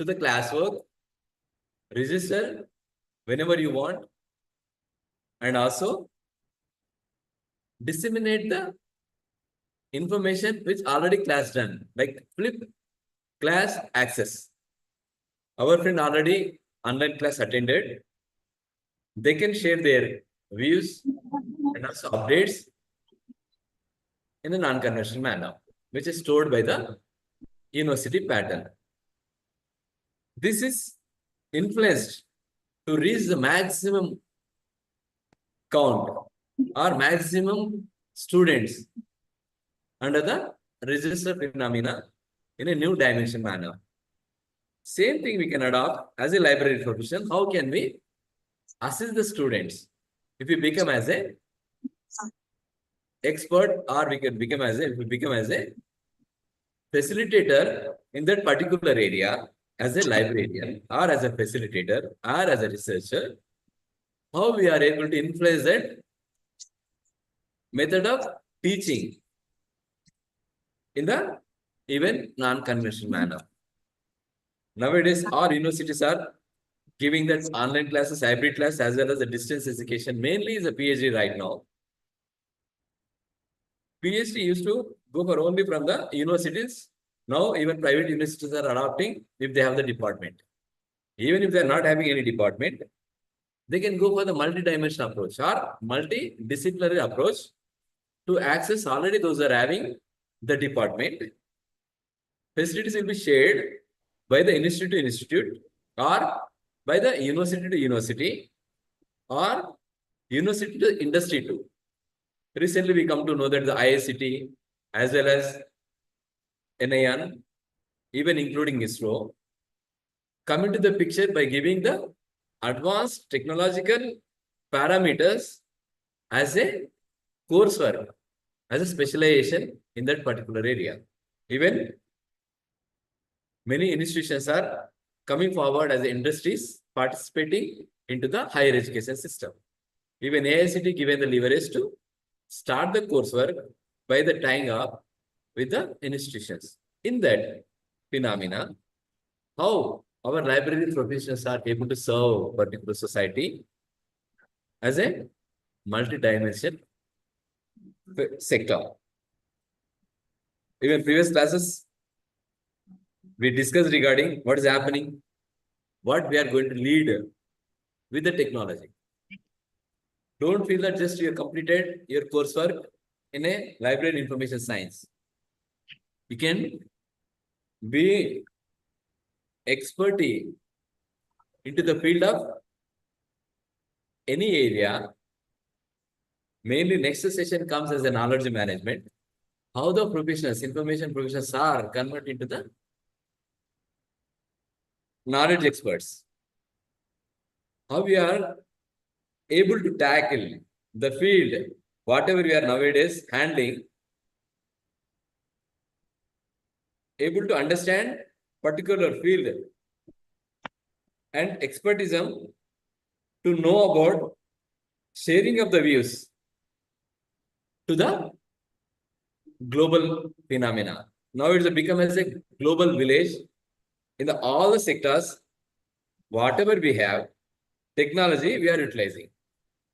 to the classwork, register whenever you want, and also disseminate the information which already class done, like flip class access. Our friend already online class attended. They can share their views and also updates in a non-conventional manner, which is stored by the university pattern. This is influenced to reach the maximum count or maximum students under the register phenomena in a new dimension manner. Same thing we can adopt as a library profession. How can we assist the students? If we become as a expert, or we can become as a facilitator in that particular area, as a librarian or as a facilitator or as a researcher, how we are able to influence that method of teaching in the even non-conventional manner. Nowadays, all universities are giving that online classes, hybrid class, as well as the distance education. Mainly is a PhD right now. PhD used to go for only from the universities. Now, even private universities are adopting if they have the department. Even if they are not having any department, they can go for the multi-dimensional approach or multidisciplinary approach to access already those are having the department. Facilities will be shared by the institute to institute or by the university to university or university to industry too. Recently, we come to know that the IICT as well as NIN, even including ISRO, come into the picture by giving the advanced technological parameters as a coursework, as a specialization in that particular area. Even many institutions are coming forward as industries participating into the higher education system. Even AICT given the leverage to start the coursework by the tying up with the institutions. In that phenomena, how our library professionals are able to serve particular society as a multi-dimensional sector. Even previous classes, we discussed regarding what is happening, what we are going to lead with the technology. Don't feel that just you have completed your coursework in a library information science. You can be expertise into the field of any area. Mainly next session comes as a knowledge management. How the professionals, information professionals are converted into the knowledge experts. How we are able to tackle the field, whatever we are nowadays handling, able to understand particular field and expertism to know about sharing of the views to the global phenomena. Now it's become as a global village in all the sectors, whatever we have, technology we are utilizing.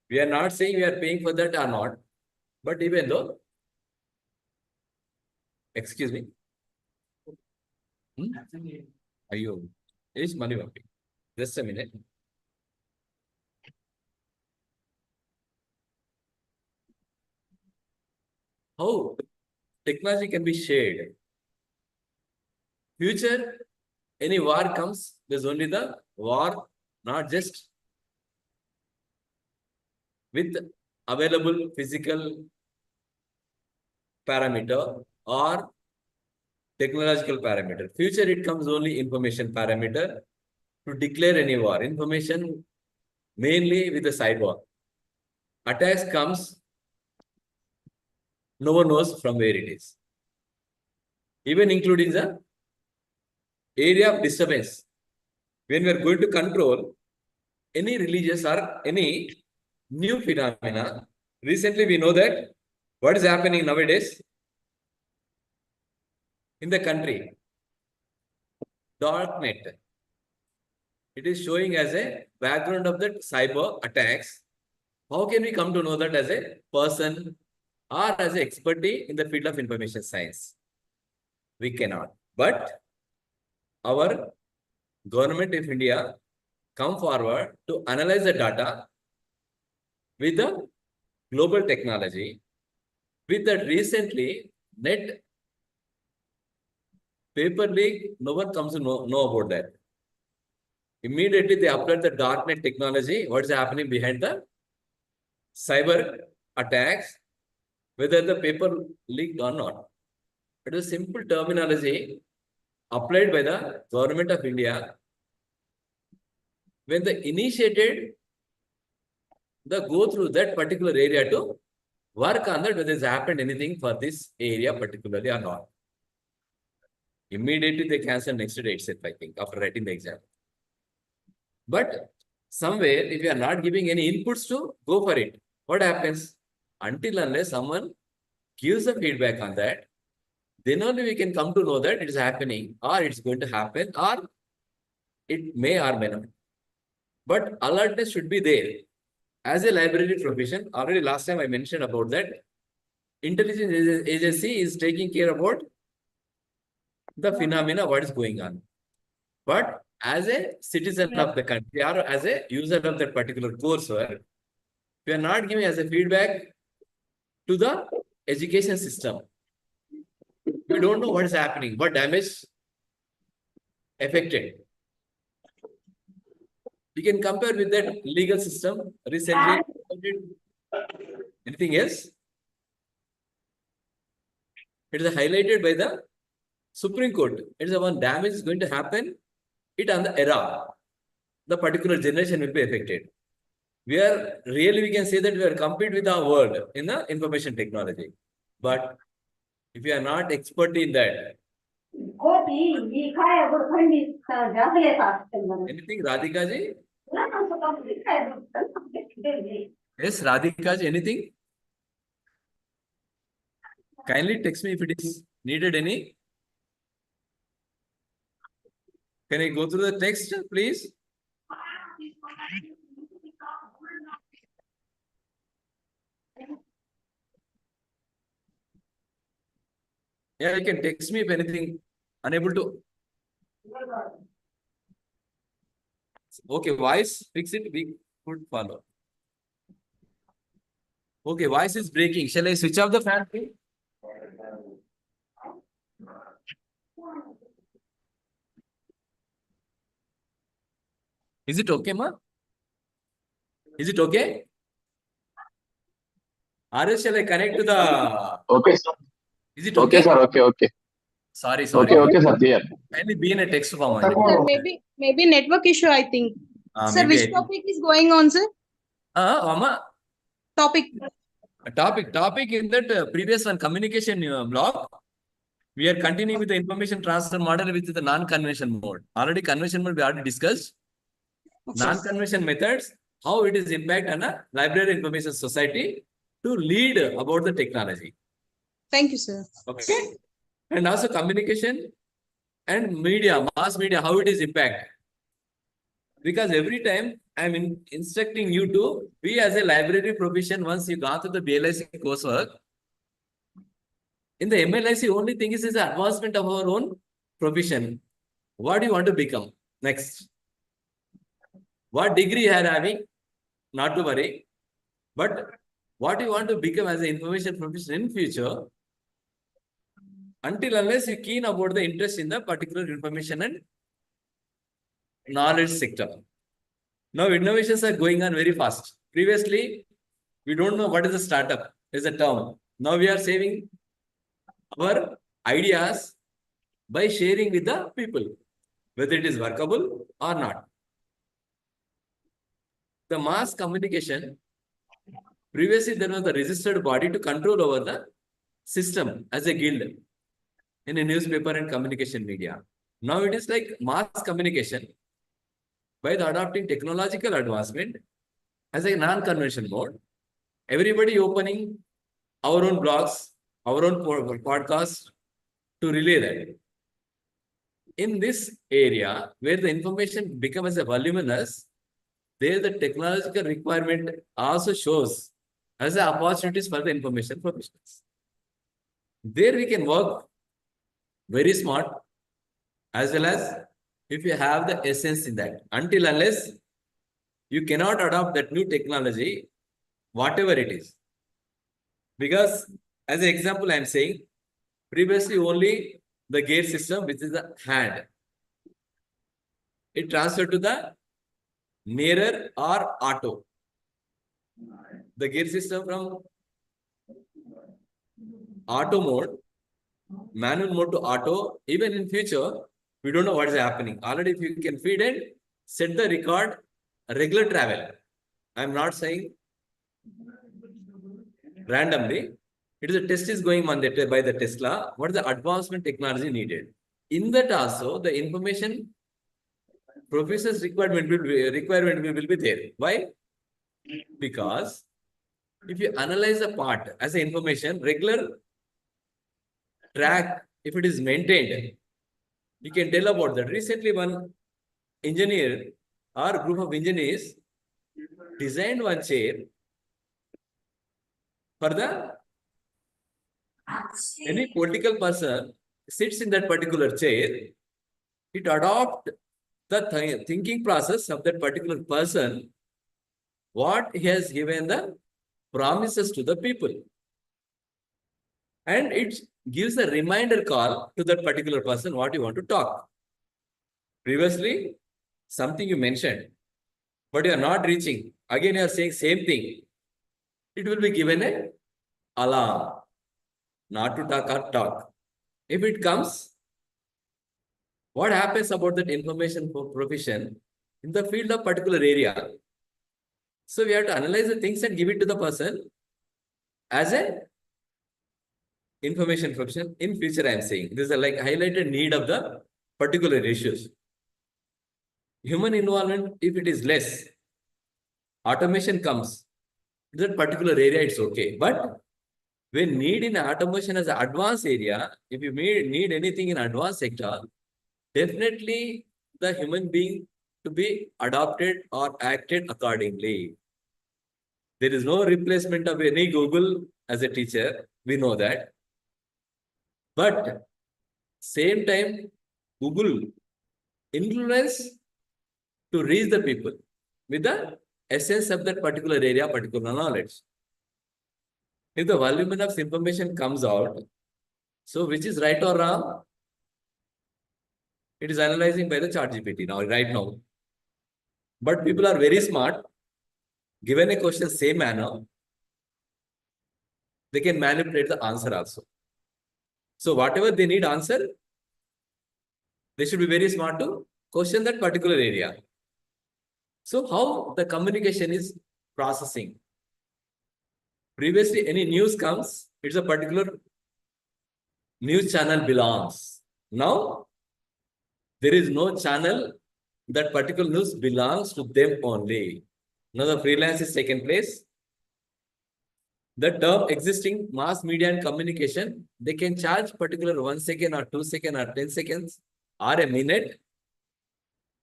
We are not saying we are paying for that or not, but even though, excuse me, are you, is money working? Just a minute. How technology can be shared? Future, any war comes, there's only the war, not just with available physical parameter or technological parameter. Future, it comes only information parameter to declare any war. Information mainly with the side war. Attacks comes, no one knows from where it is. Even including the area of disturbance. When we are going to control any religious or any new phenomena, recently we know that what is happening nowadays in the country, dark net. it is showing as a background of that cyber attacks. How can we come to know that as a person or as an expertise in the field of information science? We cannot. But our government of India come forward to analyze the data with the global technology. With that recently, net paper leak, no one comes to know about that. Immediately they upload the darknet technology, what is happening behind the cyber attacks, whether the paper leaked or not. It is simple terminology applied by the government of India. When they initiated the go through that particular area to work on that, whether has happened anything for this area particularly or not. Immediately they cancel next day itself, I think, after writing the exam. But somewhere, if you are not giving any inputs to go for it, what happens? Until unless someone gives a feedback on that, then only we can come to know that it is happening or it's going to happen or it may or may not. But alertness should be there. As a library profession, already last time I mentioned about that, intelligence agency is taking care about the phenomena, what is going on. But as a citizen of the country or as a user of that particular coursework, we are not giving as a feedback to the education system. We don't know what is happening, what damage affected. We can compare with that legal system recently. Anything else? It is highlighted by the Supreme Court. It is the one damage is going to happen. It on the era. The particular generation will be affected. We can say that we are compete with our world in the information technology. But if you are not expert in that, anything, Radhika ji? Yes, Radhika ji, anything? Kindly text me if it is needed any. Can I go through the text, please? Yeah, you can text me if anything unable to. Okay, voice, fix it, we could follow. Okay, voice is breaking. Shall I switch off the fan, please? Is it okay, ma? Is it okay? Or else shall I connect to the... Okay, sir. Is it okay? Okay, sir. Okay. Sorry. Okay, sir. Clear. Kindly be in a text form. Sir, maybe network issue, I think. Sir, which topic is going on, sir? Mama. Topic in that previous one, communication block. We are continuing with the information transfer model with the non-convention mode. Already convention mode we already discussed. Okay. Non-convention methods, how it is impact on a library information society to lead about the technology. Thank you, sir. Okay. And also communication and media, mass media, how it is impact. Because every time I'm instructing you to be as a library profession once you gone through the MLISc coursework. In the MLISc, only thing is the advancement of our own profession. What do you want to become next? What degree you are having? Not to worry. But what you want to become as an information professional in future, until unless you keen about the interest in the particular information and knowledge sector. Now innovations are going on very fast. Previously, we don't know what is a startup, is a term. Now we are saving our ideas by sharing with the people, whether it is workable or not. The mass communication, previously there was a registered body to control over the system as a guild in a newspaper and communication media. Now it is like mass communication by the adopting technological advancement as a non-conventional mode. Everybody opening our own blogs, our own podcasts to relay that. in this area where the information becomes a voluminous, there the technological requirement also shows as the opportunities for the information professionals. There we can work very smart as well as if you have the essence in that. Until unless you cannot adopt that new technology, whatever it is. Because as an example, I am saying previously only the gear system, which is the hand, it transferred to the mirror or auto. The gear system from auto mode, manual mode to auto, even in future, we don't know what is happening. Already if you can feed and set the record, regular travel. I'm not saying randomly. It is a test is going on by the Tesla. What is the advancement technology needed? In that also, the information professor's requirement will be there. Why? Because if you analyze a part as an information, regular track, if it is maintained, you can tell about that. Recently, one engineer or group of engineers designed one chair for the any political person sits in that particular chair, it adopt the thinking process of that particular person, what he has given the promises to the people. And it gives a reminder call to that particular person what you want to talk. Previously, something you mentioned, but you are not reaching. Again, you are saying same thing. It will be given a alarm, not to talk or talk. If it comes, what happens about that information provision in the field of particular area? So we have to analyze the things and give it to the person as a information provision. In future, I am saying this is a like highlighted need of the particular issues. Human involvement, if it is less, automation comes. In that particular area, it's okay. But when need in automation as an advanced area, if you need anything in advanced sector, definitely the human being to be adopted or acted accordingly. There is no replacement of any Google as a teacher. We know that. But same time, Google influence to reach the people with the essence of that particular area, particular knowledge. If the volume of information comes out, so which is right or wrong? It is analyzing by the ChatGPT now, right now. But people are very smart. Given a question same manner, they can manipulate the answer also. So whatever they need answer, they should be very smart to question that particular area. So how the communication is processing? Previously, any news comes, it's a particular news channel belongs. Now, there is no channel that particular news belongs to them only. Now the freelance is taken place. The term existing mass media and communication, they can charge particular 1 second or 2 seconds or 10 seconds or a minute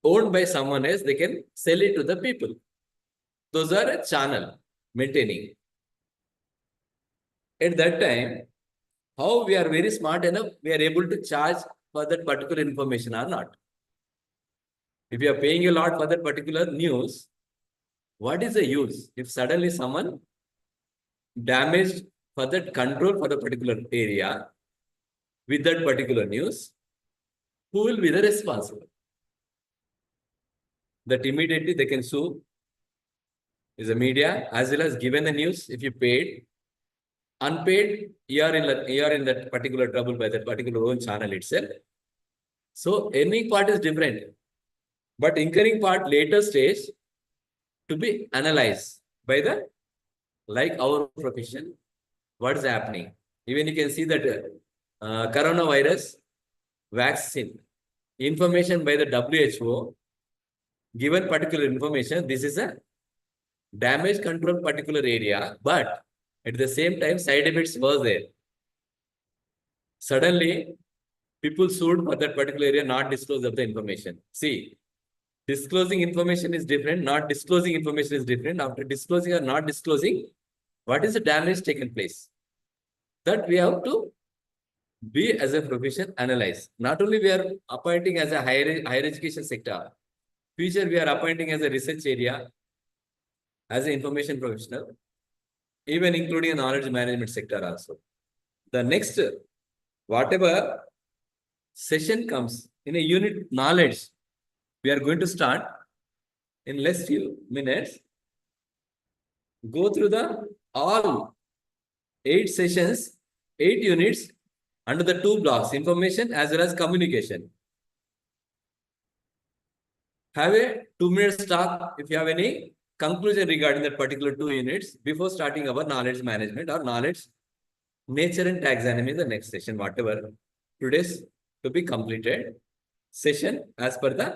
owned by someone else, they can sell it to the people. Those are a channel maintaining. At that time, how we are very smart enough, we are able to charge for that particular information or not. If you are paying a lot for that particular news, what is the use? If suddenly someone damaged for that control for the particular area with that particular news, who will be the responsible? That immediately they can sue is the media as well as given the news. If you paid, unpaid, you are in that particular trouble by that particular own channel itself. So earning part is different, but incurring part later stage to be analyzed by the like our profession. What is happening? Even you can see that coronavirus vaccine information by the WHO given particular information. This is a damage control particular area, but at the same time side effects was there. Suddenly people sued for that particular area, not disclose of the information. See, disclosing information is different, not disclosing information is different. After disclosing or not disclosing, what is the damage taken place? That we have to be as a profession analyze. Not only we are appointing as a higher education sector, future we are appointing as a research area, as an information professional, even including a knowledge management sector also. The next, whatever session comes in a unit knowledge, we are going to start in less few minutes. Go through the all 8 sessions, 8 units under the 2 blocks, information as well as communication. Have a 2 minutes talk if you have any conclusion regarding that particular 2 units before starting our knowledge management or knowledge nature and taxonomy in the next session, whatever today's to be completed session as per the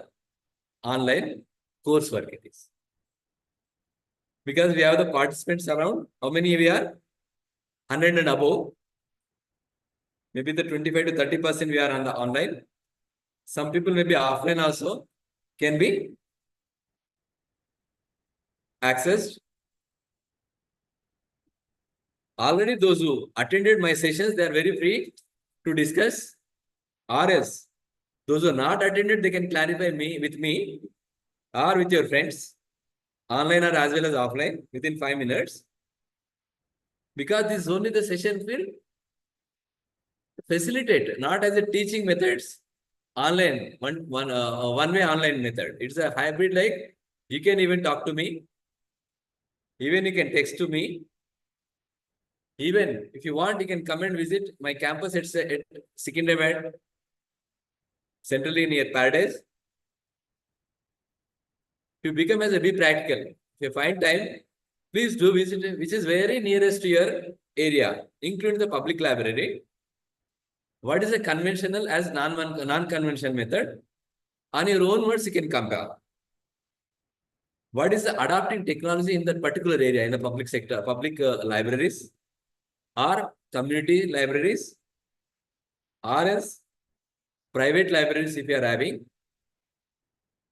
online coursework it is. Because we have the participants around, how many we are? 100 and above. Maybe the 25 to 30% we are on the online. Some people may be offline also, can be accessed. Already those who attended my sessions, they are very free to discuss. Or else, those who are not attended, they can clarify with me or with your friends, online or as well as offline, within 5 minutes. Because this is only the session will facilitate, not as a teaching methods, online, one-way online method. It's a hybrid, like you can even talk to me, even you can text to me. Even if you want, you can come and visit my campus at Secunderabad, centrally near Paradise. If you become as a be practical, if you find time, please do visit it, which is very nearest to your area, including the public library. What is a conventional as non-conventional method? On your own words, you can compare. What is the adopting technology in that particular area, in the public sector, public libraries, or community libraries, or else private libraries if you are having,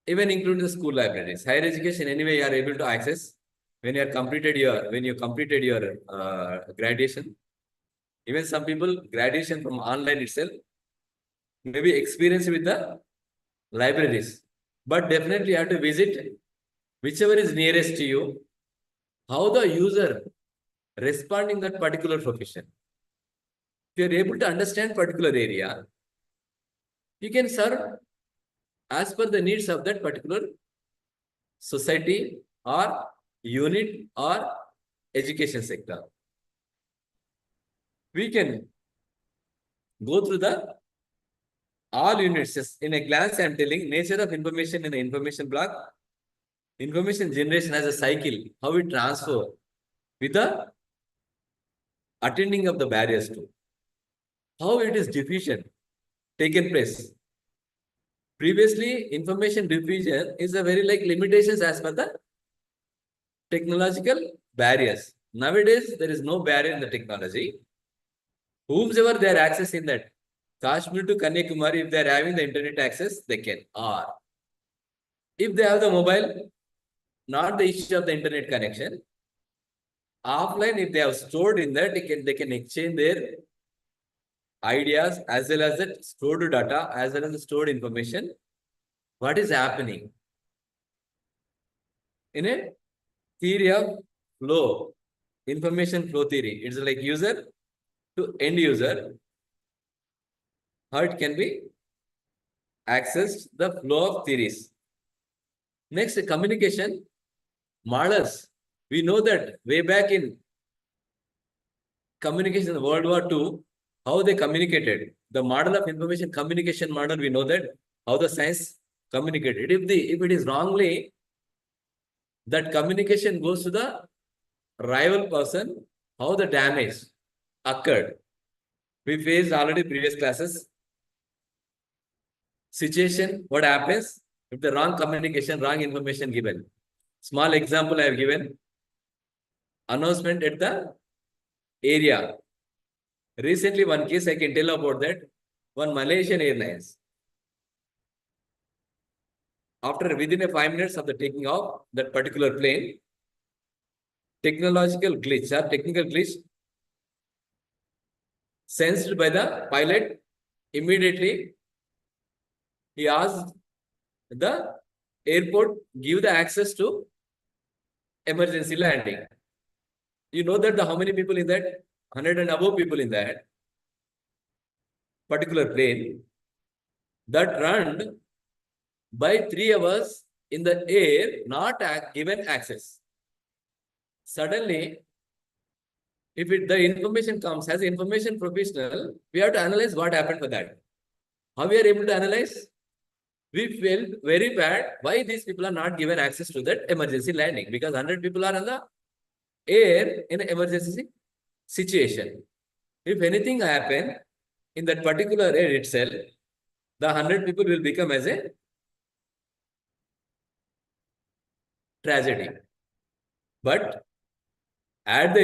even including the school libraries. Higher education, anyway, you are able to access when you completed your graduation. Even some people, graduation from online itself, maybe experience with the libraries. But definitely you have to visit whichever is nearest to you, how the user responding that particular profession. If you are able to understand particular area, you can serve as per the needs of that particular society or unit or education sector. We can go through the all units. Just in a glance, I am telling nature of information in the information block. Information generation as a cycle, how it transfer with the attending of the barriers to. How it is diffusion taken place. Previously, information diffusion is a very like limitations as per the technological barriers. Nowadays, there is no barrier in the technology. Whomsoever they are accessing that, Kashmir to Kanyakumari, if they are having the internet access, they can. Or if they have the mobile, not the issue of the internet connection. Offline, if they have stored in that, they can exchange their ideas as well as the stored data, as well as the stored information. What is happening? In a theory of flow, information flow theory, it's like user to end user, how it can be accessed, the flow of theories. Next, communication models. We know that way back in communication in World War II, how they communicated. The model of information communication model, we know that how the science communicated. If it is wrongly, that communication goes to the rival person, how the damage occurred. We faced already previous classes. Situation, what happens if the wrong communication, wrong information given. Small example I have given. Announcement at the area. Recently, one case I can tell about that. one Malaysian Airlines. After within a 5 minutes of the taking off that particular plane, technical glitch sensed by the pilot, immediately he asked the airport give the access to emergency landing. You know that how many people in that? 100 and above people in that particular plane that ran by 3 hours in the air, not given access. Suddenly, if the information comes as information professional, we have to analyze what happened for that. How we are able to analyze? We felt very bad why these people are not given access to that emergency landing, because 100 people are on the air in an emergency situation. If anything happen in that particular air itself, the 100 people will become as a tragedy. But as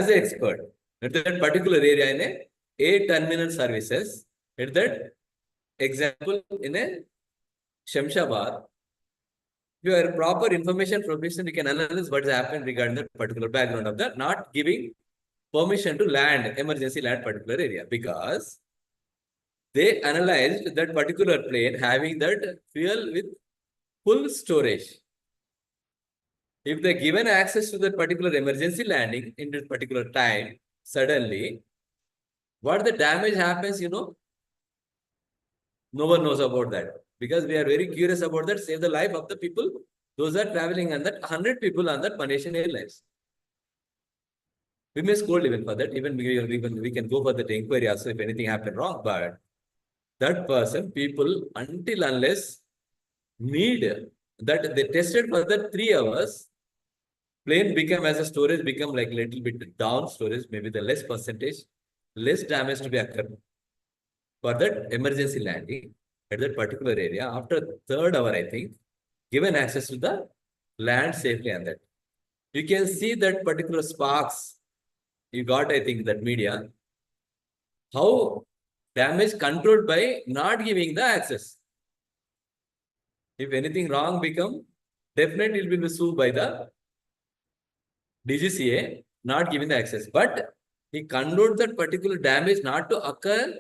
the expert at that particular area in a terminal services, at that example in a Shamshabad, if you are a proper information professional, you can analyze what has happened regarding the particular background of the not giving permission to land, emergency land particular area, because they analyzed that particular plane having that fuel with full storage. If they given access to that particular emergency landing in this particular time, suddenly, what the damage happens, no one knows about that. Because we are very curious about that, save the life of the people, those are traveling on that 100 people on that Malaysian Airlines. We may scold even for that, even we can go for that inquiry also if anything happened wrong, but that person, people, until unless need that they tested for that 3 hours, plane become as a storage, become like little bit down storage, maybe the less percentage, less damage to be occurred for that emergency landing at that particular area. After 3rd hour, I think, given access to the land safely on that. You can see that particular sparks you got, I think, that media, how damage controlled by not giving the access. If anything wrong become, definitely it will be sued by the DGCA, not giving the access. But he controlled that particular damage not to occur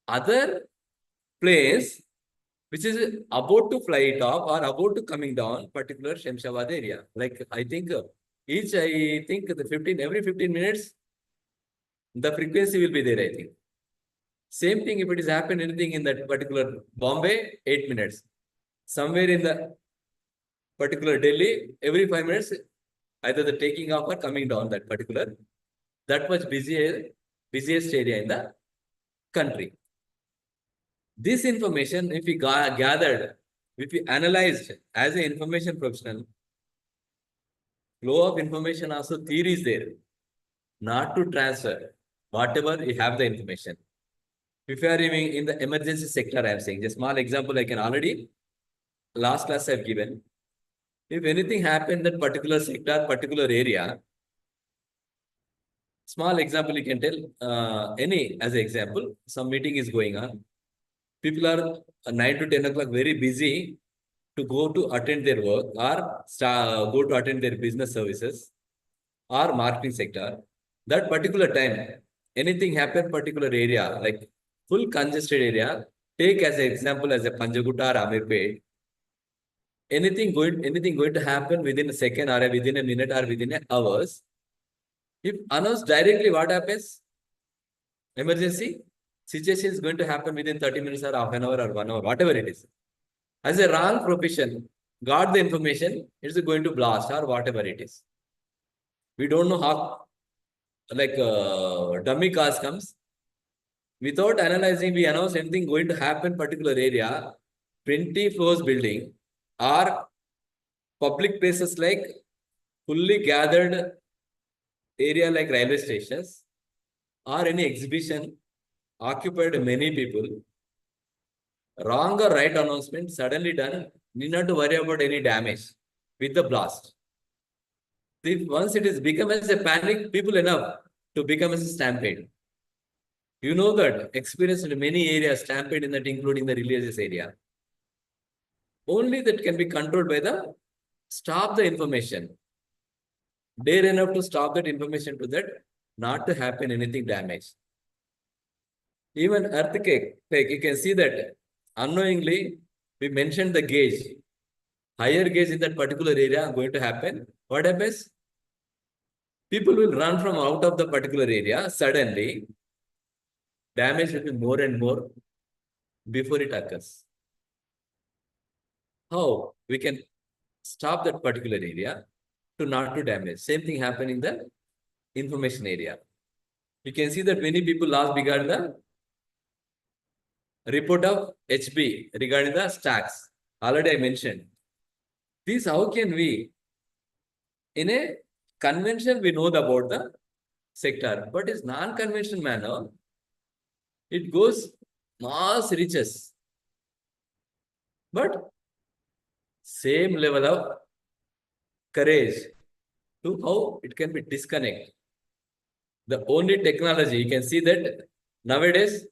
other place which is about to fly it off or about to coming down particular Shamshabad area. Like I think the every 15 minutes, the frequency will be there, I think. Same thing if it is happened anything in that particular Bombay, 8 minutes. Somewhere in the particular Delhi, every 5 minutes, either the taking off or coming down that particular, that much busiest area in the country. This information, if we gathered, if we analyzed as an information professional, flow of information also theory is there, not to transfer whatever you have the information. If you are even in the emergency sector, I am saying, just small example I can already, last class I have given. If anything happened in that particular sector, particular area, small example you can tell, any as an example, some meeting is going on. People are 9 to 10 o'clock very busy to go to attend their work or go to attend their business services or marketing sector. That particular time, anything happen particular area, like full congested area, take as an example as a Panjagutta or Amirpet, anything going to happen within a second or within a minute or within hours, if announced directly, what happens? Emergency situation is going to happen within 30 minutes or half an hour or 1 hour, whatever it is. As a wrong profession, got the information, it's going to blast or whatever it is. We don't know how, like dummy cars comes. Without analyzing, we announce anything going to happen particular area, 20 floors building or public places like fully gathered area like railway stations or any exhibition occupied many people, wrong or right announcement suddenly done, need not to worry about any damage with the blast. Once it is become as a panic, people enough to become as a stampede. You know that experienced in many areas stampede in that, including the religious area. Only that can be controlled by the stop the information. Dare enough to stop that information to that, not to happen anything damage. Even earthquake, like you can see that unknowingly we mentioned the gauge. Higher gauge in that particular area going to happen. What happens? People will run from out of the particular area. Suddenly, damage will be more and more before it occurs. How we can stop that particular area to not to damage? Same thing happen in the information area. You can see that many people last regarding the report of HB regarding the stacks. Already I mentioned. This how can we, in a convention we know about the sector, but it's non-conventional manner. It goes mass reaches, but same level of courage to how it can be disconnected. The only technology you can see that nowadays,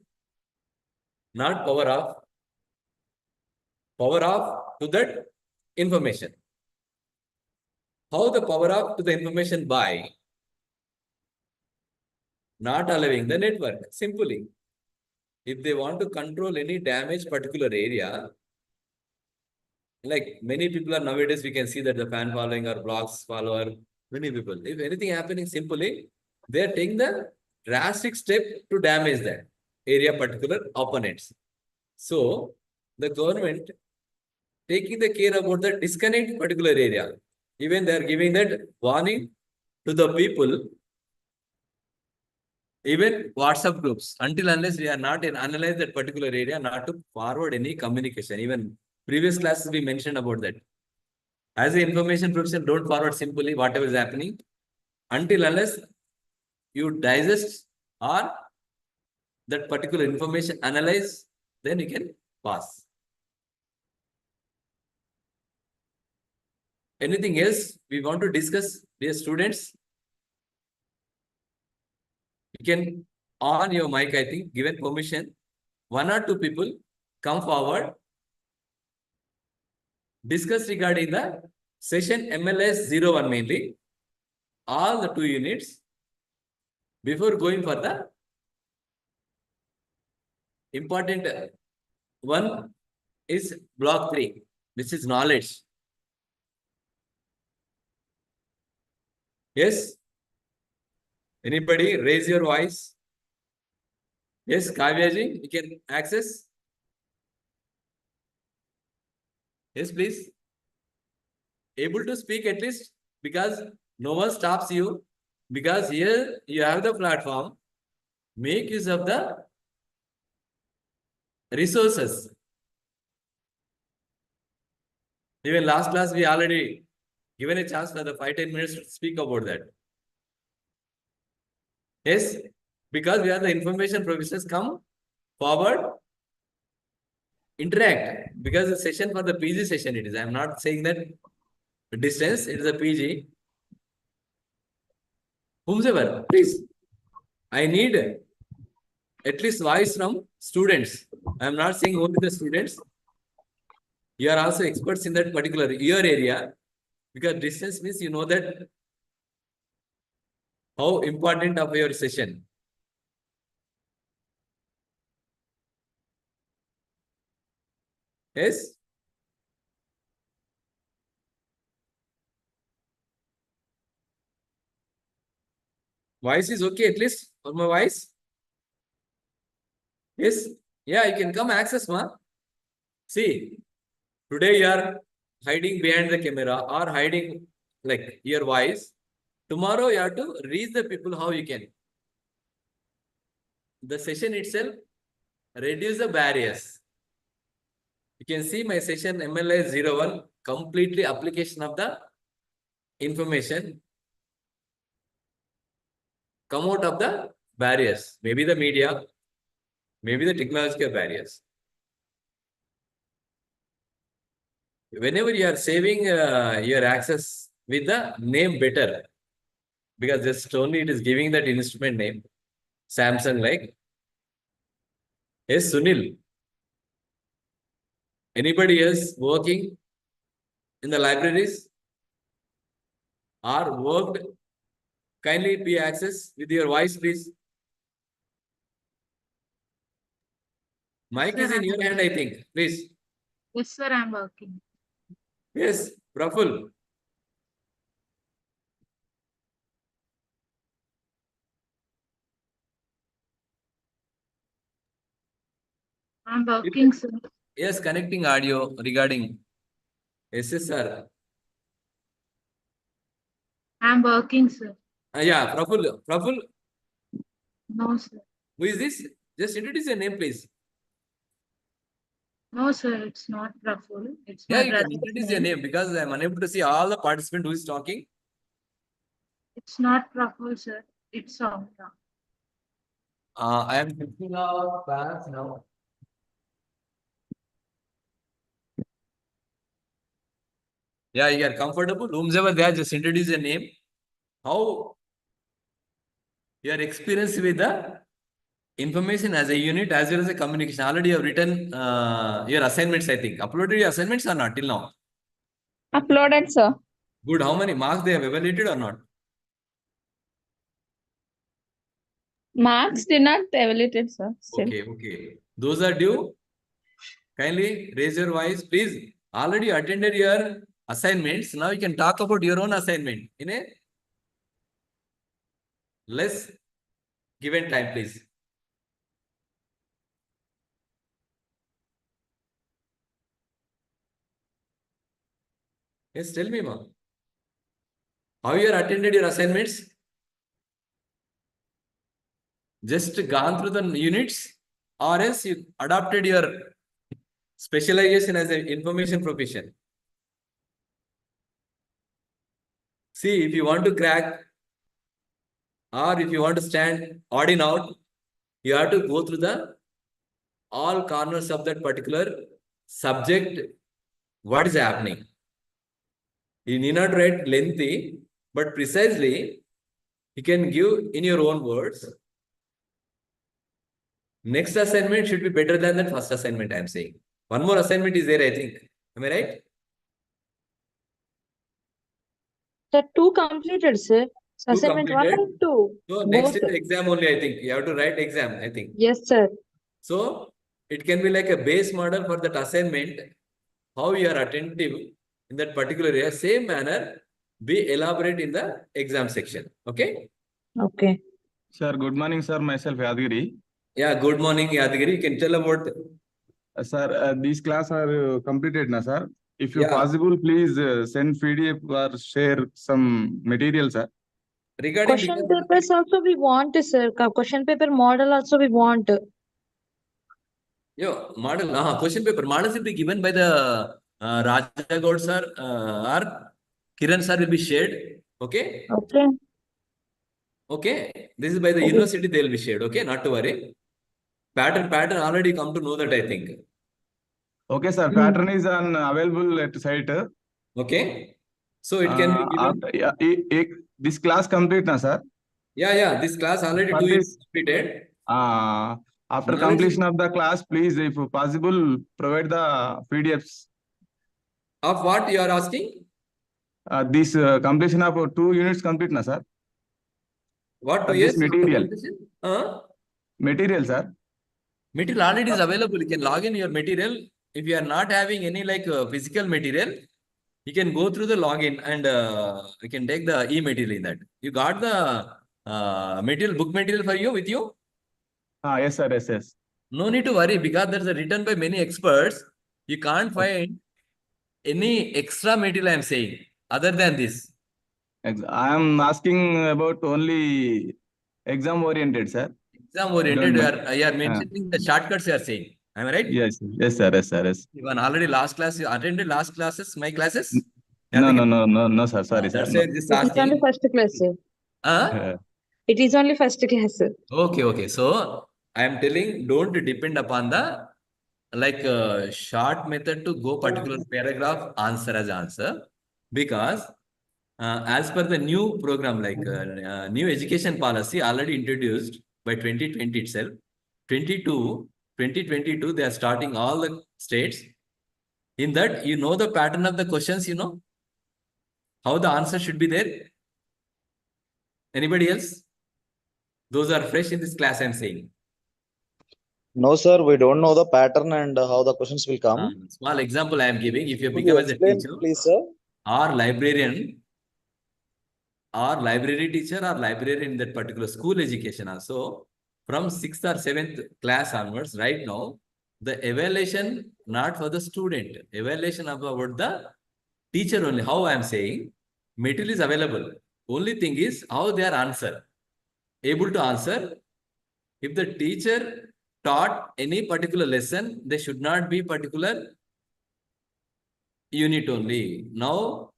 not power off to that information. How the power off to the information by not allowing the network simply. If they want to control any damaged particular area, like many people are nowadays, we can see that the fan following or blocks follower, many people. If anything happening simply, they are taking the drastic step to damage that area particular opponents. So the government taking the care about the disconnect particular area. Even they are giving that warning to the people. Even WhatsApp groups, until unless we are not in analyze that particular area, not to forward any communication. Even previous classes we mentioned about that. As an information professional, don't forward simply whatever is happening until unless you digest or that particular information analyze, then you can pass. Anything else we want to discuss, dear students? You can on your mic, I think, given permission, 1 or 2 people come forward, discuss regarding the session MLS-01 mainly, all the 2 units, before going for the important one is block 3, which is knowledge. Yes? Anybody raise your voice? Yes, Kavyaji, you can access. Yes, please. Able to speak at least, because no one stops you, because here you have the platform. Make use of the resources. Even last class we already given a chance for the 5-10 minutes to speak about that. Yes, because we are the information professionals, come forward, interact, because the session for the PG session it is. I am not saying that distance, it is a PG. Whomsoever, please. I need at least voice from students. I am not saying only the students. You are also experts in that particular your area, because distance means you know that how important of your session. Yes? Voice is okay at least for my voice? Yes? Yeah, you can come access, ma. See, today you are hiding behind the camera or hiding like your voice. Tomorrow you have to reach the people how you can. The session itself reduce the barriers. You can see my session MLISc-01 completely application of the information come out of the barriers. Maybe the media, maybe the technological barriers. Whenever you are saving your access with the name better, because just only it is giving that instrument name, Samsung like. Yes, Sunil. Anybody else working in the libraries or worked? Kindly be access with your voice, please. Mic Sir, is in your hand, I think. Please. yes, sir, I'm working. Yes, Praful. I'm working, sir. Yes, connecting audio regarding SSR. I'm working, sir. Yeah, Praful. Praful, No, sir. who is this? Just introduce your name, please. No, sir, it's not Praful. It's Yeah, my you can brother's introduce your name. name because I'm unable to see all the participants who is talking. It's not Praful, sir. It's Soumya. I am thinking of class now. Yeah, you are comfortable. Whomsoever they are, just introduce your name. How your experience with the information as a unit as well as a communication. Already you have written your assignments, I think. Uploaded your assignments or not till now? Uploaded, sir. Good. How many marks they have evaluated or not? Marks did not evaluated, sir. Still. Okay, okay. Those are due. Kindly raise your voice, please. Already you attended your assignments. Now you can talk about your own assignment in a less given time, please. Yes, tell me, ma'am. How you are attended your assignments? Just gone through the units, or else you adopted your specialization as an information profession. See, if you want to crack, or if you want to stand odd in out, you have to go through the all corners of that particular subject. What is happening? You need not write lengthy, but precisely you can give in your own words. Next assignment should be better than that first assignment, I am saying. One more assignment is there, I think. Am I right? The two completed, sir. Two Assignment one completed. and two. So next Both. is the exam only, I think. You have to write exam, I think. Yes, sir. So it can be like a base model for that assignment. How you are attentive in that particular area, same manner, be elaborate in the exam section. Okay? Okay. Sir, good morning, sir. Myself, Yadgiri. Yeah, good morning, Yadgiri. You can tell about. Sir, these class are completed, na, sir. If you Yeah. possible, please send PDF or share some material, sir. Regarding Question papers also we want, sir. Question paper model also we want. Yo, model, question paper. Models will be given by the Raja Gaud sir or Kiran sir will be shared. Okay? Okay. Okay. This is by the Okay. university, they will be shared. Okay, not to worry. Pattern already come to know that, I think. Okay, sir. Pattern is on available at site. Okay. So it can be given. After, this class complete, na, sir. Yeah. This class already For 2 this- years completed. After Knowledge- completion of the class, please, if possible, provide the PDFs. Of what you are asking? This completion of 2 units complete, na, sir. What 2 This years? material. Material, Material, sir. Material already is available. You can log in your material. If you are not having any like physical material, you can go through the login and you can take the e-material in that. You got the material, book material for you with you? Yes, sir. Yes. No need to worry because there's a written by many experts. You can't find any extra material, I am saying, other than this. I am asking about only exam oriented, sir. Exam oriented, Don't you are mentioning the shortcuts you are saying. Am I right? Yes, sir. Yes, sir. Yes. Even already last class, you attended last classes, my classes? No, sir. Sorry, sir. That's No. why just It is only asking. first class, sir. It is only first class, sir. Okay. So I am telling, don't depend upon the like short method to go particular paragraph answer as answer, because as per the new program, like new education policy already introduced by 2020 itself, 22, 2022, they are starting all the states. In that, you know the pattern of the questions, you know? How the answer should be there? Anybody else? Those are fresh in this class, I'm saying. No, sir, we don't know the pattern and how the questions will come. Small example I am giving. If you Could become you as a explain, teacher please, sir? or librarian, or library teacher or librarian in that particular school education also, from 6th or 7th class onwards, right now, the evaluation not for the student, evaluation about the teacher only. How I am saying, material is available. Only thing is how they are able to answer. If the teacher taught any particular lesson, they should not be particular unit only. Now,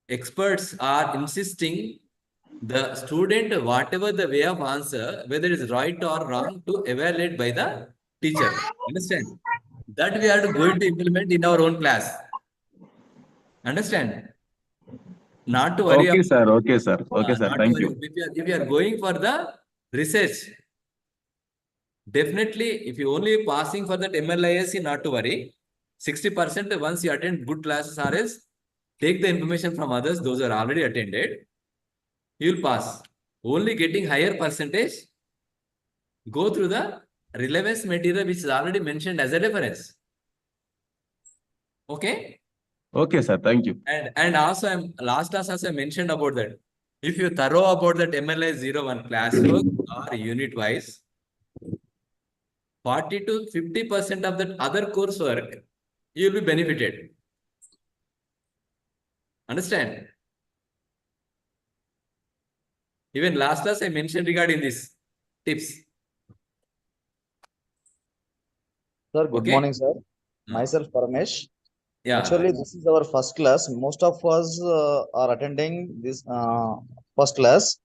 experts are insisting the student, whatever the way of answer, whether it is right or wrong, to evaluate by the teacher. Understand? That we are going to implement in our own class. Understand? Not to worry. Okay, sir. Okay, sir. Okay, sir. Not to Thank worry. you. If you are going for the research, definitely, if you only passing for that MLISc, not to worry. 60% once you attend good classes RS, take the information from others, those are already attended, you will pass. Only getting higher percentage, go through the relevance material which is already mentioned as a reference. Okay? Okay, sir. Thank you. And also, last class also I mentioned about that. If you thorough about that MLISc-01 classwork or unit wise, 40 to 50% of that other coursework, you will be benefited. Understand? Even last class I mentioned regarding this tips. Sir, good Okay. morning, sir. Myself, Paramesh. Yeah. Actually, this is our first class. Most of us are attending this first class.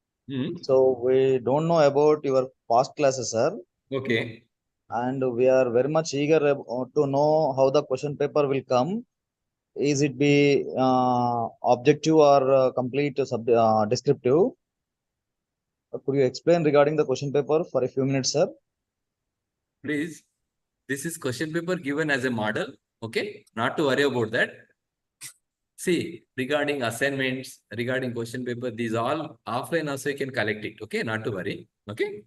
So we don't know about your past classes, sir. Okay. And we are very much eager to know how the question paper will come. Is it be objective or complete descriptive? Could you explain regarding the question paper for a few minutes, sir? Please. This is question paper given as a model. Okay. Not to worry about that. See, regarding assignments, regarding question paper, these all offline also you can collect it. Okay. Not to worry. Okay.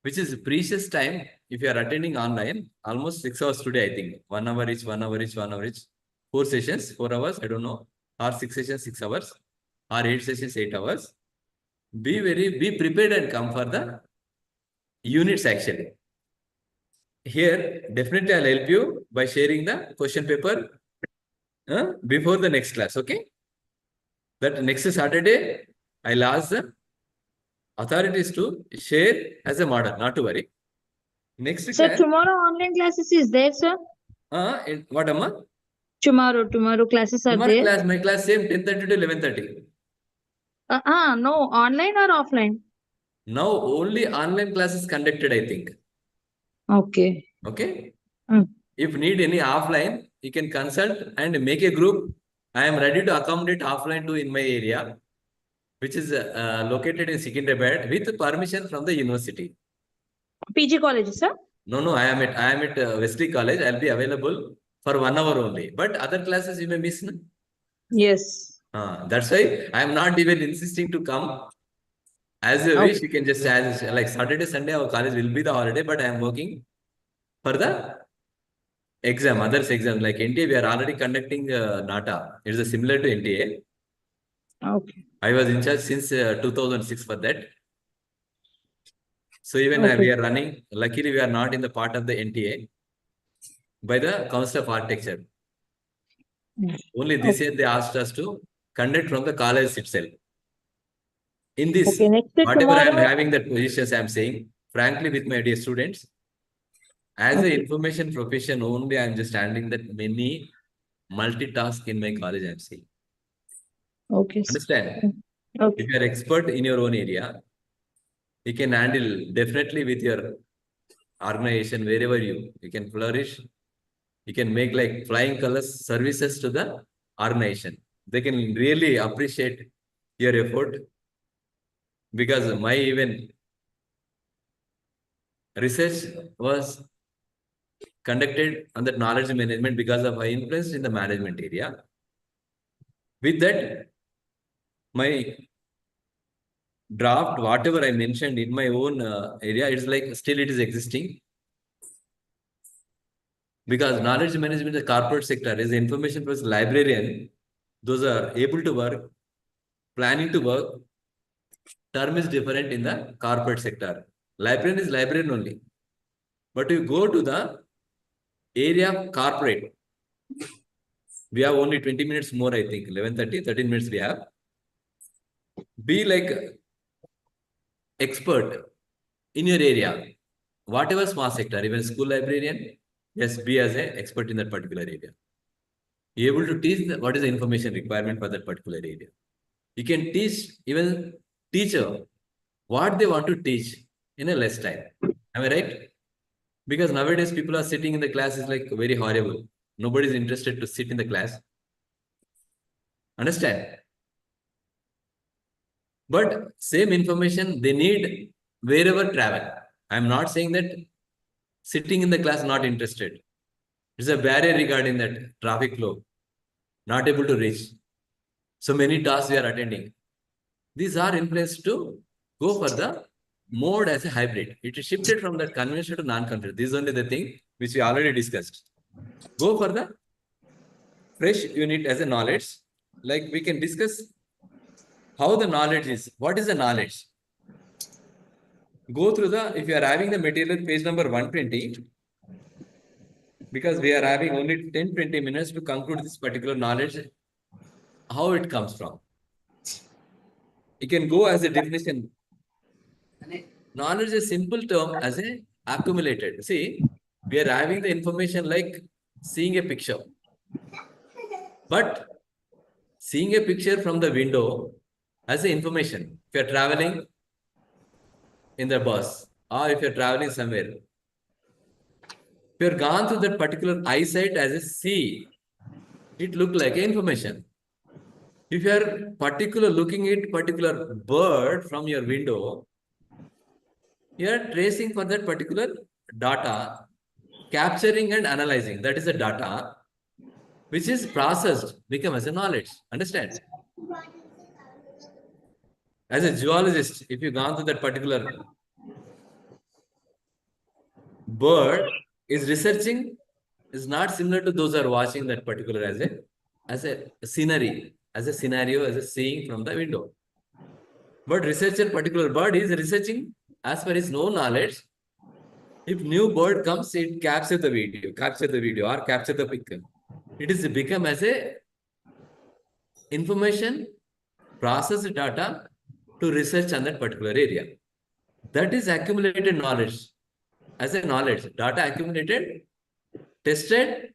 Which is precious time. If you are attending online, almost 6 hours today, I think. 1 hour each, 1 hour each, 1 hour each. 4 sessions, 4 hours, I don't know. Or 6 sessions, 6 hours. Or 8 sessions, 8 hours. Be prepared and come for the units actually. Here, definitely I'll help you by sharing the question paper before the next class, okay? That next Saturday, I'll ask the authorities to share as a model, not to worry. Next Sir, class, tomorrow online classes is there, sir? what Amma? Tomorrow classes are Tomorrow there. class, my class same 10:30 to 11:30. No, online or offline? Now only online classes conducted, I think. Okay. Okay. Mm. If need any offline, you can consult and make a group. I am ready to accommodate offline too in my area, which is located in Secunderabad with permission from the university. PG college, sir? No, I am at Wesley College. I'll be available for 1 hour only. But other classes you may miss. No? Yes. That's why I am not even insisting to come. As you wish, you can just like Saturday, Sunday, our college will be the holiday, but I am working for the exam, others exam. Like NTA, we are already conducting NATA. It is similar to NTA. Okay. I was in charge since 2006 for that. So even Okay. we are running, luckily we are not in the part of the NTA by the Council of Architecture. Only this year they asked us to conduct from the college itself. In this, Okay, next day whatever I am tomorrow. having that positions I am saying, frankly with my dear students, as an information profession only, I am just handling that many multitask in my college I am saying. Okay. Understand? Okay. If you are expert in your own area, you can handle definitely with your organization wherever you can flourish. You can make like flying colors services to the organization. They can really appreciate your effort because my even research was conducted on that knowledge management because of my influence in the management area. With that, my draft, whatever I mentioned in my own area, it's like still it is existing. Because knowledge management in the corporate sector is information plus librarian. Those are able to work, planning to work. Term is different in the corporate sector. Librarian is librarian only. But you go to the area of corporate. We have only 20 minutes more, I think. 11:30, 13 minutes we have. Be like expert in your area. Whatever small sector, even school librarian, yes, be as an expert in that particular area. You're able to teach what is the information requirement for that particular area. You can teach even teacher what they want to teach in a less time. Am I right? Because nowadays people are sitting in the class is like very horrible. Nobody is interested to sit in the class. Understand? But same information they need wherever travel. I'm not saying that sitting in the class not interested. It's a barrier regarding that traffic flow. Not able to reach. So many tasks we are attending. These are in place to go for the mode as a hybrid. It is shifted from that conventional to non-conventional. This is only the thing which we already discussed. Go for the fresh unit as a knowledge. Like we can discuss how the knowledge is. What is the knowledge? Go through the, if you are having the material page number 120, because we are having only 10-20 minutes to conclude this particular knowledge, how it comes from. You can go as a definition. Knowledge is a simple term as a accumulated. See, we are having the information like seeing a picture. But seeing a picture from the window as a information. If you are traveling in the bus or if you are traveling somewhere, if you are gone through that particular eyesight as a see, it look like information. If you are looking at particular bird from your window, you are tracing for that particular data, capturing and analyzing. That is the data which is processed, become as a knowledge. Understand? As a geologist, if you gone to that particular bird, is researching is not similar to those who are watching that particular as a scenery, as a scenario, as a seeing from the window. But researcher particular bird is researching as per his known knowledge. If new bird comes, it capture the video or capture the picture. It is become as a information processed data to research on that particular area. That is accumulated knowledge. As a knowledge, data accumulated, tested,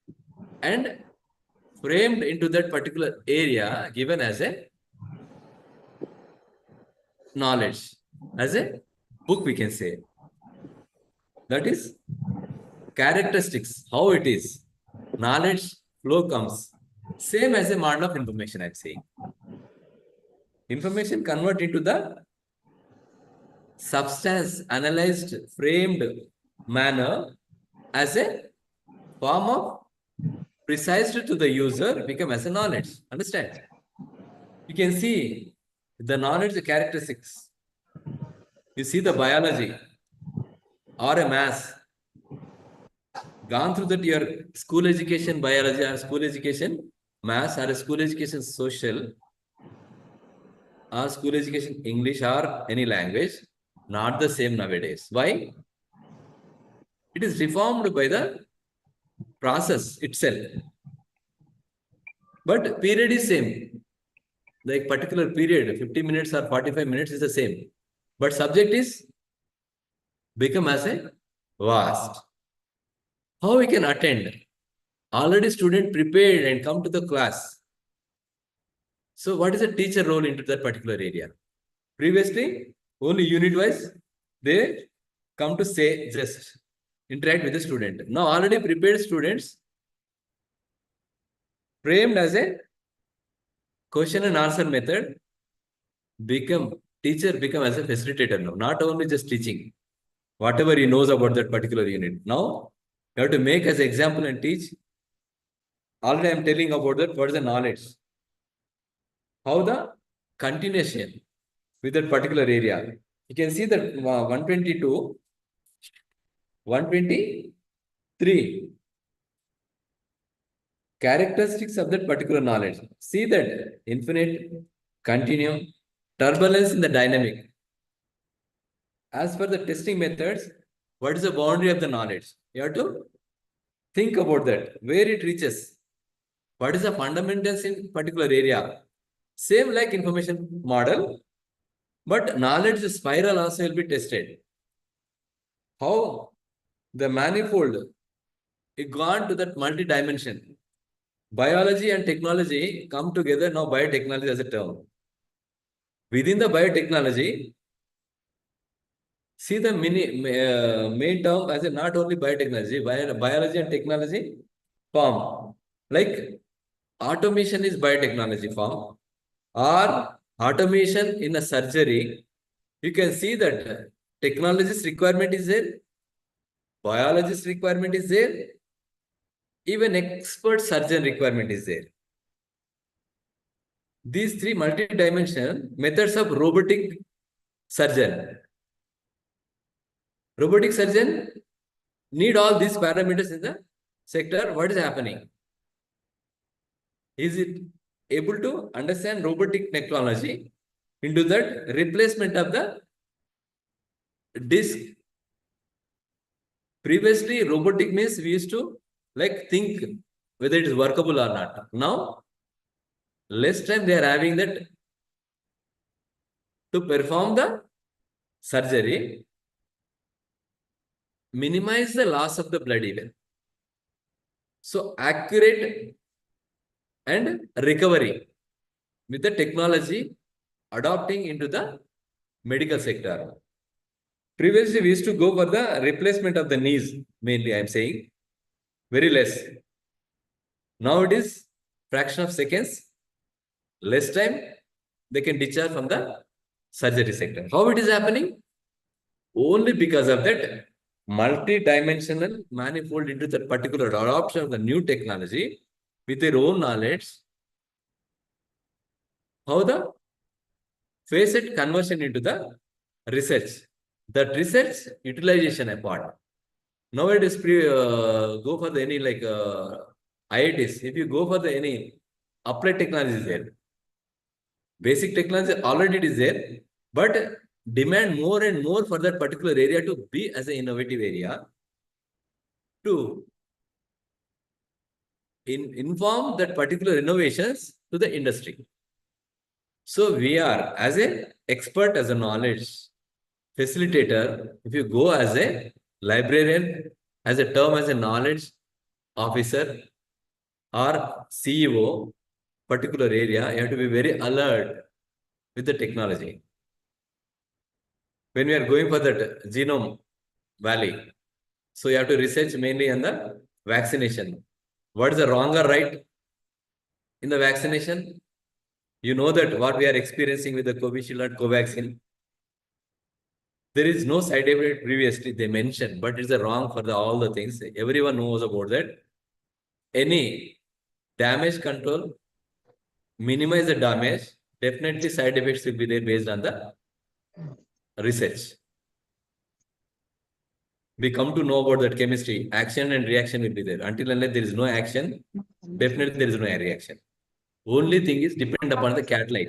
and framed into that particular area given as a knowledge, as a book we can say. That is characteristics, how it is. Knowledge flow comes. Same as a model of information, I'm saying. Information convert into the substance, analyzed, framed manner as a form of precise to the user, become as a knowledge. Understand? You can see the knowledge, the characteristics. You see the biology or a math. Gone through that your school education biology or school education math or school education social or school education English or any language, not the same nowadays. Why? It is reformed by the process itself. But period is same. Like particular period, 50 minutes or 45 minutes is the same. But subject is become as a vast. How we can attend? Already student prepared and come to the class. So what is the teacher role into that particular area? Previously, only unit wise, they come to say just interact with the student. Now already prepared students framed as a question and answer method, teacher become as a facilitator now, not only just teaching. whatever he knows about that particular unit. Now, you have to make as example and teach. Already I am telling about that, what is the knowledge. How the continuation with that particular area. You can see that 122, 123 characteristics of that particular knowledge. See that infinite, continuum, turbulence in the dynamic. As per the testing methods, what is the boundary of the knowledge? You have to think about that, where it reaches. What is the fundamentals in particular area? Same like information model, but knowledge spiral also will be tested. How the manifold it gone to that multi-dimension. Biology and technology come together now, biotechnology as a term. Within the biotechnology, see the main term as a not only biotechnology, biology and technology form. Like automation is biotechnology form, or automation in a surgery. You can see that technologist requirement is there, biologist requirement is there, even expert surgeon requirement is there. These three multi-dimensional methods of robotic surgeon. Robotic surgeon need all these parameters in the sector. What is happening? Is it able to understand robotic technology into that replacement of the disc? Previously, robotic means we used to like think whether it is workable or not. Now, less time they are having that to perform the surgery, minimize the loss of the blood even. So accurate and recovery with the technology adopting into the medical sector. Previously, we used to go for the replacement of the knees, mainly I am saying, very less. Now it is fraction of seconds, less time, they can discharge from the surgery sector. How it is happening? Only because of that multi-dimensional manifold into that particular adoption of the new technology with their own knowledge. How the facet conversion into the research. That research utilization apart. Now it is go for the any like IITs. If you go for the any applied technology is there. Basic technology already it is there, but demand more and more for that particular area to be as an innovative area to inform that particular innovations to the industry. So we are as an expert, as a knowledge facilitator, if you go as a librarian, as a term as a knowledge officer or CEO, particular area, you have to be very alert with the technology. When we are going for that genome valley, so you have to research mainly on the vaccination. What is the wrong or right in the vaccination? You know that what we are experiencing with the Covishield and Covaxin. There is no side effect previously they mentioned, but it's a wrong for all the things. Everyone knows about that. Any damage control, minimize the damage, definitely side effects will be there based on the research. We come to know about that chemistry, action and reaction will be there. Until unless there is no action, definitely there is no reaction. Only thing is depend upon the cat light,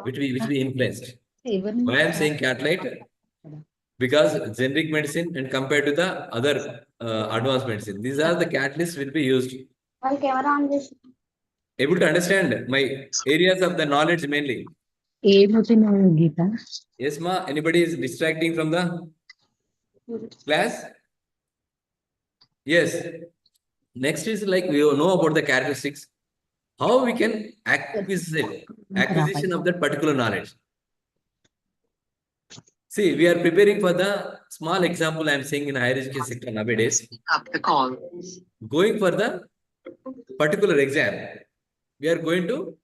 which we influenced. Why I am saying cat light? Because generic medicine and compared to the other advanced medicine, these are the catalysts will be used. Able to understand my areas of the knowledge mainly. Yes, ma. Anybody is distracting from the class? Yes. Next is like we know about the characteristics. How we can acquisition of that particular knowledge. See, we are preparing for the small example I am saying in higher education sector nowadays. Going for the particular exam, we are going to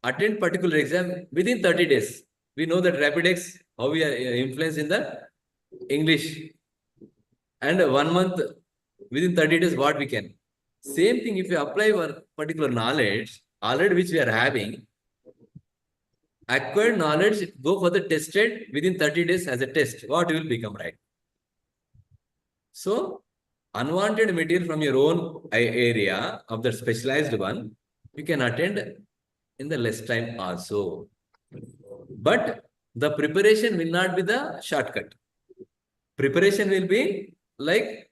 attend particular exam within 30 days. We know that Rapidex, how we are influenced in the English and 1 month within 30 days what we can. Same thing if you apply our particular knowledge already which we are having, acquired knowledge go for the tested within 30 days as a test, what will become right. So unwanted material from your own area of the specialized one, you can attend in the less time also. But the preparation will not be the shortcut. Preparation will be like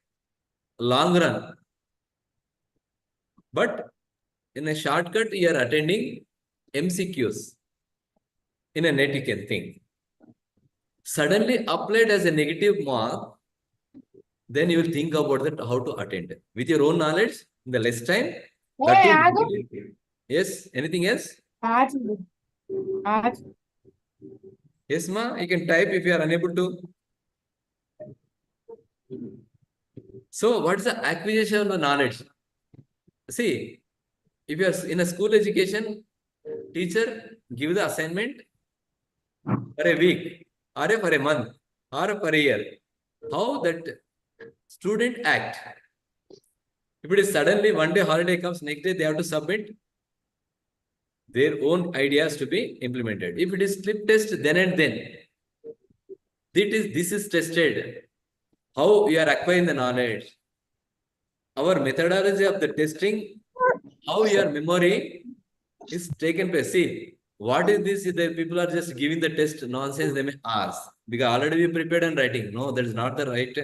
long run. But in a shortcut, you are attending MCQs. In a net, you can think. Suddenly applied as a negative mark, then you will think about that how to attend. With your own knowledge, in the less time. Yes, anything else? Yes, ma, you can type if you are unable to. So, what is the acquisition of the knowledge? See, if you are in a school education, teacher give the assignment for a week, or for a month, or for a year. How that student act? If it is suddenly one day holiday comes, next day they have to submit their own ideas to be implemented. If it is slip test, then and then. This is tested. How you are acquiring the knowledge. Our methodology of the testing, how your memory is taken place. See, what is this? The people are just giving the test nonsense, they may ask. Because already we prepared and writing. No, that is not the right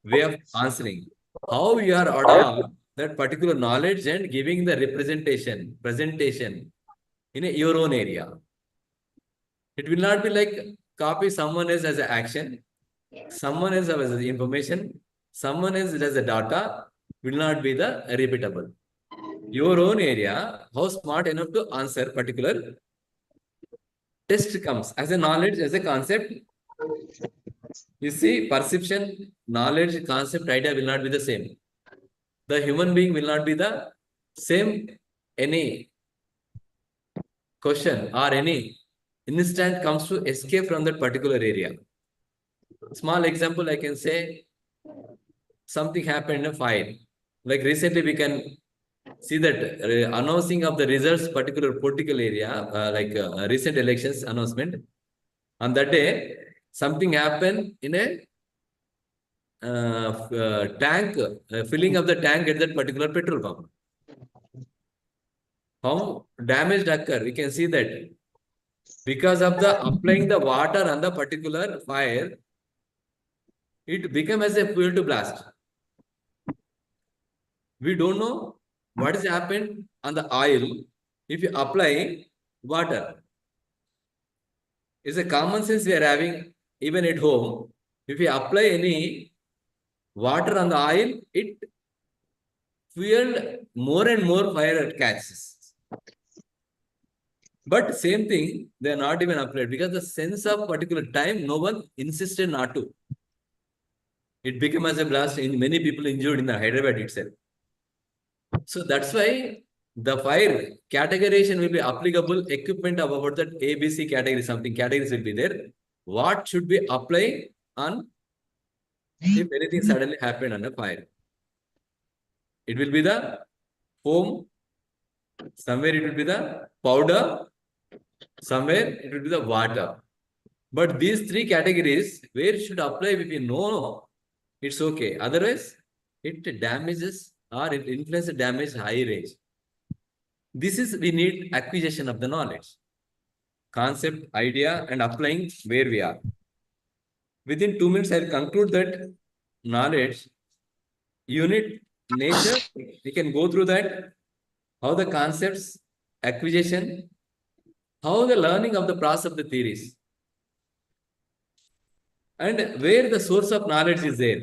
way of answering. How you are adopt that particular knowledge and giving the presentation in your own area. It will not be like copy someone else as an action, someone else as the information, someone else as the data, will not be the repeatable. Your own area, how smart enough to answer particular test comes as a knowledge, as a concept. You see, perception, knowledge, concept, idea will not be the same. The human being will not be the same. Any question or any instant comes to escape from that particular area. Small example, I can say something happened in a file. Like recently, we can see that announcing of the results, particular political area, recent elections announcement. On that day, something happened in a tank, filling of the tank at that particular petrol pump. How damage occur? We can see that because of the applying the water on the particular fire, it became as a fuel to blast. We don't know what has happened on the oil if you apply water. It's a common sense we are having even at home. If you apply any water on the oil, it fueled more and more fire catches. But same thing, they are not even applied because the sense of particular time, no one insisted not to. It became as a blast, and many people injured in the Hyderabad itself. So that's why the fire categorization will be applicable. Equipment of about that ABC category, something categories will be there. What should be applied on if anything suddenly happened on a fire? It will be the foam. Somewhere it will be the powder. Somewhere it will be the water. But these three categories, where should apply if you know, it's okay. Otherwise, it damages or it influences damage high range. This is, we need acquisition of the knowledge, concept, idea, and applying where we are. Within 2 minutes, I'll conclude that knowledge, unit, nature, we can go through that, how the concepts, acquisition, how the learning of the process of the theories, and where the source of knowledge is there.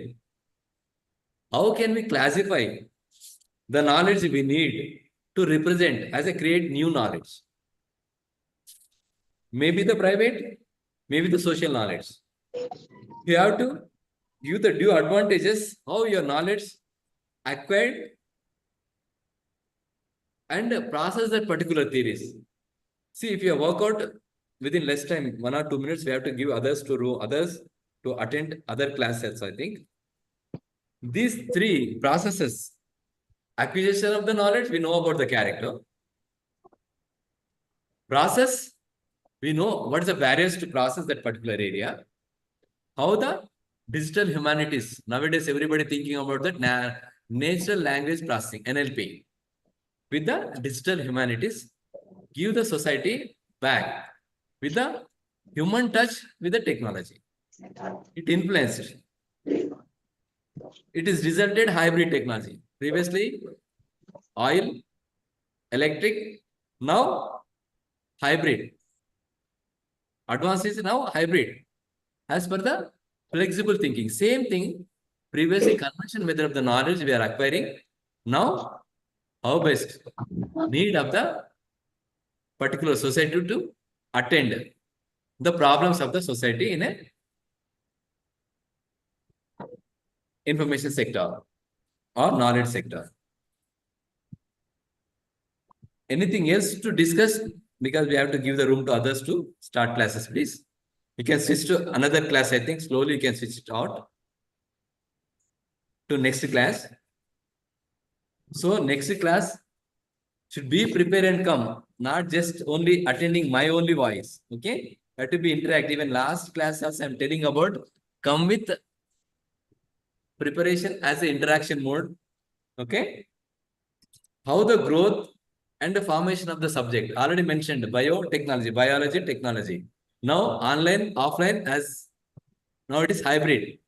How can we classify the knowledge we need to represent as a create new knowledge? Maybe the private, maybe the social knowledge. You have to give the due advantages, how your knowledge acquired and process that particular theories. See, if you work out within less time, 1 or 2 minutes, we have to give others to attend other classes, I think. These three processes, acquisition of the knowledge, we know about the character. Process, we know what is the barriers to process that particular area. How the digital humanities, nowadays everybody thinking about that natural language processing, NLP. With the digital humanities, give the society back with the human touch with the technology. It influenced. It is resulted hybrid technology. Previously, oil, electric, now hybrid. Advanced is now hybrid. As per the flexible thinking. Same thing, previously conventional method of the knowledge we are acquiring. Now, how best need of the particular society to attend the problems of the society in a information sector or knowledge sector. Anything else to discuss? Because we have to give the room to others to start classes, please. You can switch to another class, I think. Slowly you can switch it out to next class. So next class should be prepare and come, not just only attending my only voice. Okay? Have to be interactive. Even last class also I'm telling about come with preparation as an interaction mode. Okay? How the growth and the formation of the subject. Already mentioned biotechnology, biology, technology. Now online, offline as now it is hybrid.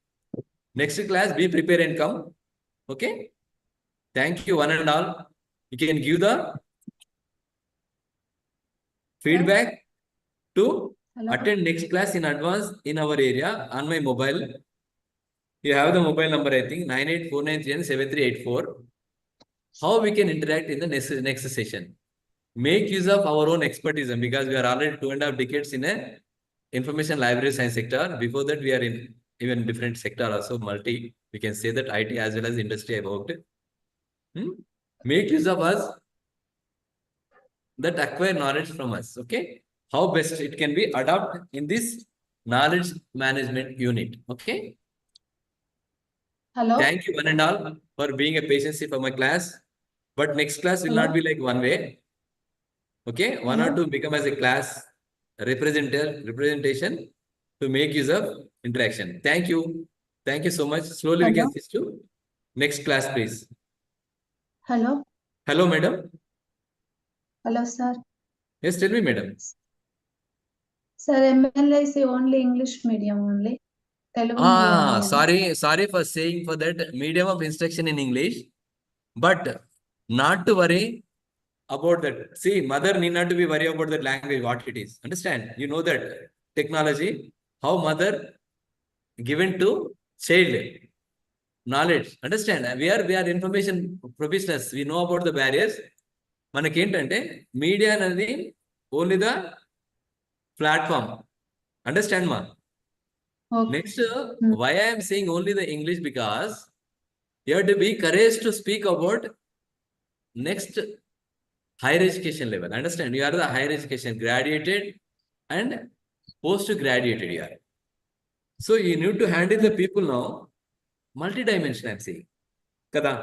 Next class, be prepare and come. Okay? Thank you one and all. You can give the feedback to attend next class in advance in our area on my mobile. You have the mobile number, I think, 9849373884. How we can interact in the next session. Make use of our own expertise because we are already 2.5 decades in a information library science sector. Before that, we are in even different sector also, multi. We can say that IT as well as industry I worked. Make use of us that acquire knowledge from us. Okay. How best it can be adopted in this knowledge management unit. Okay. Hello. Thank you one and all for being a patient for my class. But next class will not be like one way. Okay. One or two become as a class representation to make use of interaction. Thank you. Thank you so much. Slowly we can switch to next class, please. Hello. Hello, madam. Hello, sir. Yes, tell me, madam. Sir, MLIC only English medium only. Telugu medium. Sorry for saying for that medium of instruction in English, but not to worry about that. See, mother need not to be worried about that language, what it is. Understand? You know that technology, how mother given to child knowledge. Understand? We are information professionals. We know about the barriers. మనకి ఏంటంటే media అనేది only the platform. Understand మా? Next, why I am saying only the English? Because you have to be courage to speak about next higher education level. Understand? You are the higher education graduated and post-graduated here. So you need to handle the people now multi-dimension, I'm saying. Kada?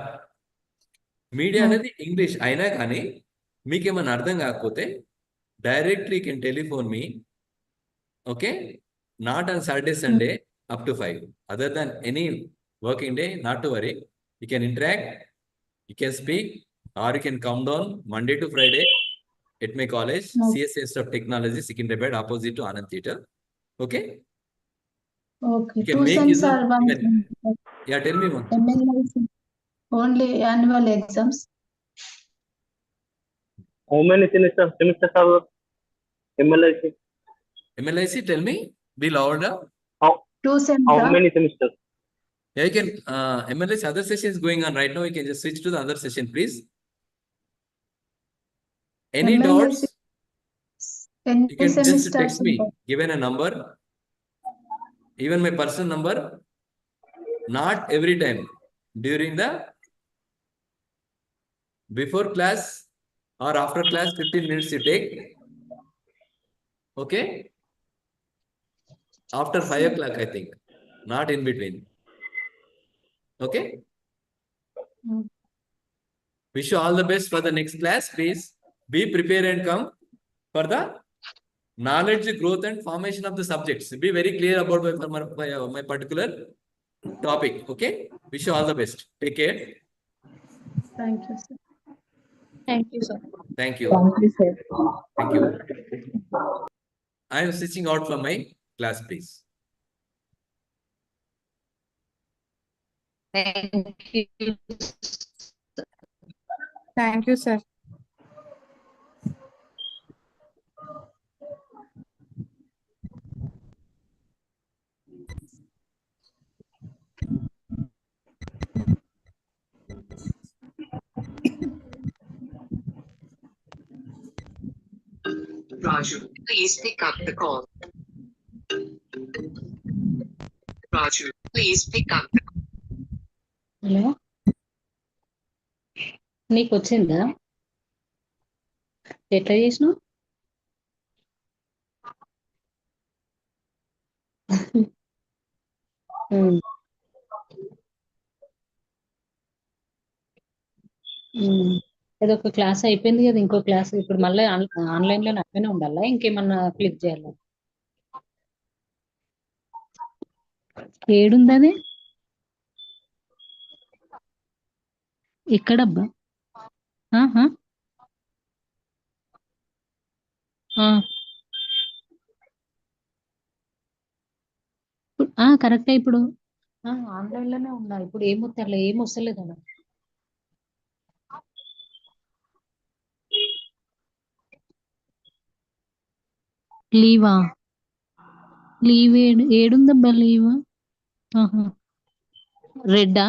Media అనేది English అయినా కానీ మీకేమన్నా అర్థం కాకపోతే directly can telephone me. Okay, not on Saturday Sunday up to 5. Other than any working day, not to worry. You can interact, you can speak, or you can come down Monday to Friday at my college, CS institute of technology, Secunderabad, opposite to Anand theatre. Okay. Okay. You can 2 make cents use of are 1 even. cent. Yeah, tell me one. MLIC only annual exams. How many semesters are MLIC? MLIC, tell me, be louder. 2 cents. How many semesters? Yeah, you can, MLIC other session is going on right now. You can just switch to the other session, please. Any MLIC doubts? Any You can just semesters text me, given a number, even my personal number. Not every time. During the before class or after class, 15 minutes you take. Okay? After 5 o'clock, I think. Not in between. Okay. Mm. Wish you all the best for the next class. Please be prepared and come for the knowledge growth and formation of the subjects. Be very clear about my particular topic. Okay. Wish you all the best. Take care. Thank you, sir. Thank you, sir. Thank you. Thank you, sir. Thank you. I am switching out from my class, please. Thank you. Thank you, sir. Raju, please pick up the call. Raju, please pick up the hello నీకు వచ్చిందా ఎట్లా చేసినావు ఏదో ఒక class అయిపోయింది కదా ఇంకో class ఇప్పుడు మళ్ళీ ఆన్లైన్ లో అట్లనే ఉండాలా ఇంకేమన్నా క్లిక్ చేయాలా ఏడుంది అది ఎక్కడబ్బా ఆహా. కరెక్టే ఇప్పుడు ఆన్లైన్ లోనే ఉన్నా ఇప్పుడు ఏం వస్తలేదు అలా లీవా లీవ్ ఏడుందబ్బా లీవ్ రెడ్డా